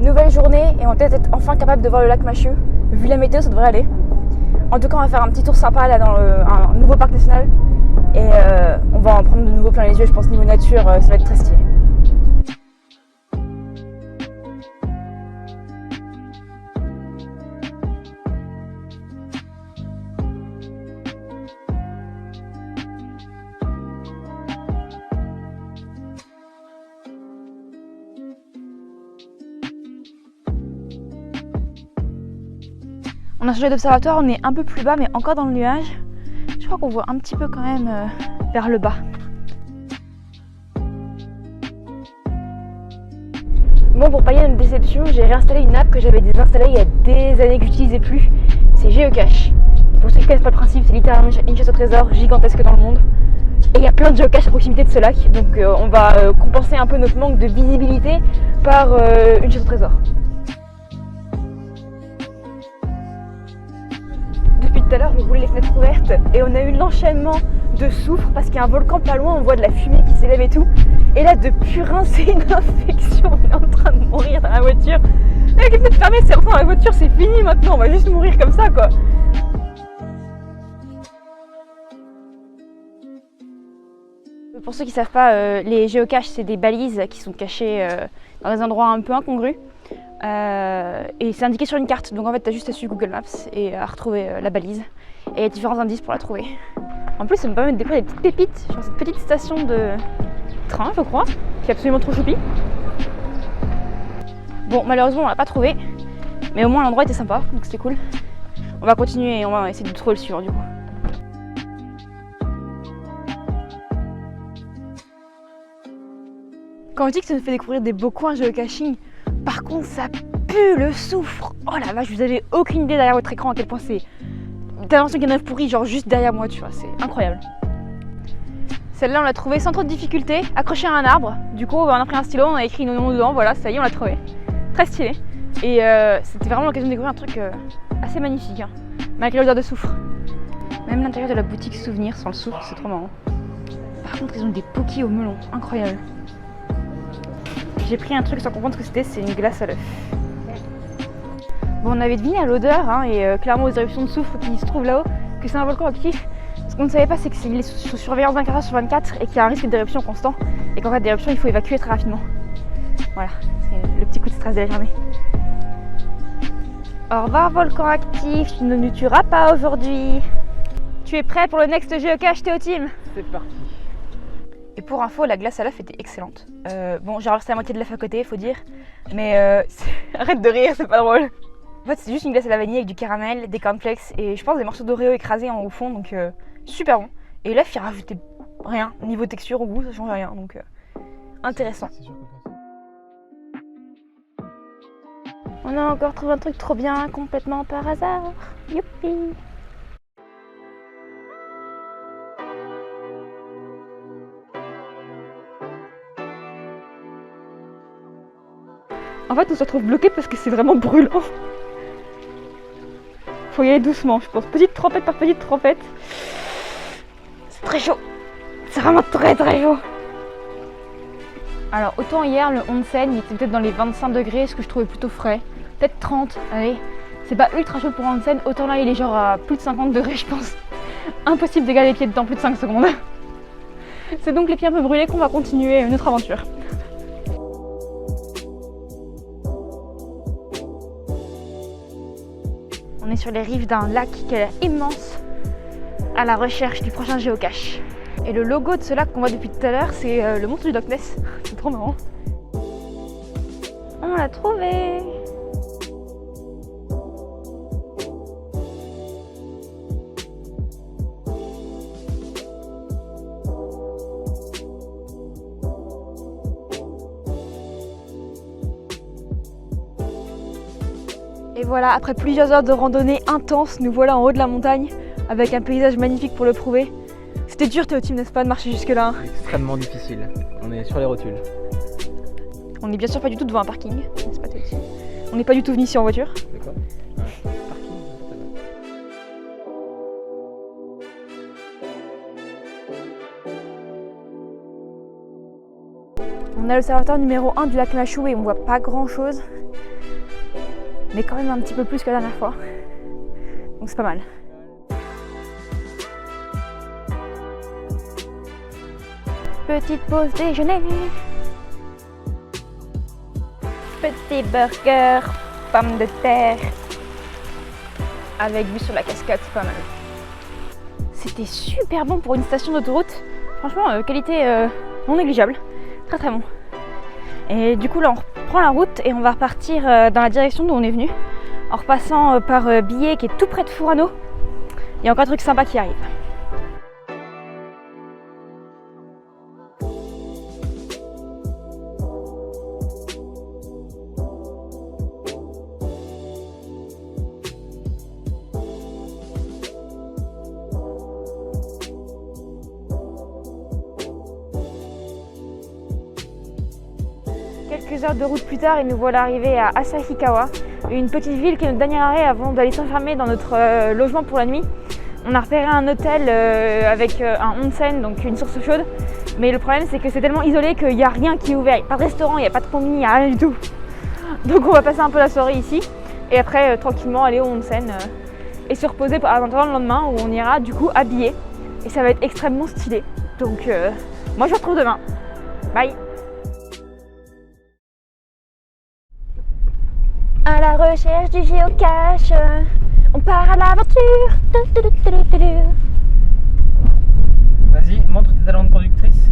Nouvelle journée et on va peut-être être enfin capable de voir le lac Macheux. Vu la météo, ça devrait aller. En tout cas, on va faire un petit tour sympa là dans un nouveau parc national. Et on va en prendre de nouveau plein les yeux, je pense, niveau nature, ça va être très stylé. On a changé d'observatoire, on est un peu plus bas mais encore dans le nuage. Je crois qu'on voit un petit peu quand même vers le bas. Bon, pour pallier à notre déception, j'ai réinstallé une app que j'avais désinstallée il y a des années que j'utilisais plus. C'est Geocache. Et pour ceux qui ne connaissent pas le principe, c'est littéralement une chasse au trésor gigantesque dans le monde. Et il y a plein de géocaches à proximité de ce lac, donc on va compenser un peu notre manque de visibilité par une chasse au trésor. Depuis tout à l'heure, on roulait les fenêtres ouvertes et on a eu l'enchaînement de soufre parce qu'il y a un volcan pas loin, on voit de la fumée qui s'élève et tout. Et là, de purin, c'est une infection, on est en train de mourir dans la voiture. Avec les fenêtres fermées, c'est rentré dans la voiture, c'est fini maintenant, on va juste mourir comme ça quoi. Pour ceux qui ne savent pas, les géocaches, c'est des balises qui sont cachées dans des endroits un peu incongrus. Et c'est indiqué sur une carte, donc en fait tu as juste à suivre Google Maps et à retrouver la balise. Et il y a différents indices pour la trouver. En plus, ça me permet de découvrir des petites pépites, genre cette petite station de train, je crois, qui est absolument trop choupi. Bon, malheureusement, on l'a pas trouvé, mais au moins l'endroit était sympa, donc c'était cool. On va continuer et on va essayer de trouver le suivant du coup. Quand on dit que ça nous fait découvrir des beaux coins géocaching, par contre ça pue le soufre. Oh la vache, vous avez aucune idée derrière votre écran à quel point c'est... T'as l'impression qu'il y en a pourri genre juste derrière moi, tu vois, c'est incroyable. Celle-là on l'a trouvée sans trop de difficulté, accrochée à un arbre. Du coup on a pris un stylo, on a écrit nos noms dedans, voilà, ça y est on l'a trouvé. Très stylé. Et c'était vraiment l'occasion de découvrir un truc assez magnifique, hein, malgré l'odeur de soufre. Même l'intérieur de la boutique souvenir sans le soufre, c'est trop marrant. Par contre ils ont des pokis au melon, incroyable. J'ai pris un truc sans comprendre ce que c'était, c'est une glace à l'œuf. Bon, on avait deviné à l'odeur, hein, et clairement aux éruptions de soufre qui se trouvent là-haut, que c'est un volcan actif. Ce qu'on ne savait pas, c'est qu'il est sous surveillance 24h/24 et qu'il y a un risque d'éruption constant. Et qu'en cas d'éruption, il faut évacuer très rapidement. Voilà, c'est le petit coup de stress de la journée. Au revoir volcan actif, tu ne nous tueras pas aujourd'hui. Tu es prêt pour le next geocache, Théo Team? C'est parti. Et pour info, la glace à l'œuf était excellente. Bon, j'ai renversé la moitié de l'œuf à côté, faut dire. Mais arrête de rire, c'est pas drôle. En fait, c'est juste une glace à la vanille avec du caramel, des cornflakes et je pense des morceaux d'Oreo écrasés au fond, donc super bon. Et l'œuf, il rajoutait rien. Niveau texture, au goût, ça change rien, donc intéressant. On a encore trouvé un truc trop bien, complètement par hasard. Youpi! En fait, on se retrouve bloqué parce que c'est vraiment brûlant. Faut y aller doucement, je pense. Petite trempette par petite trempette. C'est très chaud. C'est vraiment très chaud. Alors, autant hier, le onsen, il était peut-être dans les 25 degrés, ce que je trouvais plutôt frais. Peut-être 30, allez. C'est pas ultra chaud pour un onsen, autant là, il est genre à plus de 50 degrés, je pense. Impossible de garder les pieds dedans plus de 5 secondes. C'est donc les pieds un peu brûlés qu'on va continuer notre aventure. On est sur les rives d'un lac qui a l'air immense, à la recherche du prochain géocache. Et le logo de ce lac qu'on voit depuis tout à l'heure, c'est le monstre du Loch Ness. C'est trop marrant. On l'a trouvé! Et voilà, après plusieurs heures de randonnée intense, nous voilà en haut de la montagne avec un paysage magnifique pour le prouver. C'était dur Théo Team, n'est-ce pas, de marcher jusque là? Extrêmement difficile, on est sur les rotules. On n'est bien sûr pas du tout devant un parking, n'est-ce pas Théo Team? On n'est pas du tout venu ici en voiture. C'est quoi? Parking. On a l'observatoire numéro 1 du lac Machou et on voit pas grand chose. mais quand même un petit peu plus que la dernière fois. Donc c'est pas mal. Petite pause déjeuner. Petit burger, pommes de terre. Avec vue sur la cascade, c'est pas mal. C'était super bon pour une station d'autoroute. Franchement, qualité non négligeable. Très très bon. Et du coup là on reprend la route et on va repartir dans la direction d'où on est venu. En repassant par Billet qui est tout près de Furano. Il y a encore un truc sympa qui arrive. Quelques heures de route plus tard et nous voilà arrivés à Asahikawa, une petite ville qui est notre dernier arrêt avant d'aller s'enfermer dans notre logement pour la nuit. On a repéré un hôtel avec un onsen, donc une source chaude, mais le problème c'est que c'est tellement isolé qu'il n'y a rien qui est ouvert, il n'y a pas de restaurant, il n'y a pas de combi, il n'y a rien du tout. Donc on va passer un peu la soirée ici et après tranquillement aller au onsen et se reposer avant le lendemain où on ira du coup habillé et ça va être extrêmement stylé. Donc moi je vous retrouve demain. Bye. À la recherche du géocache, on part à l'aventure. Vas-y, montre tes talents de conductrice.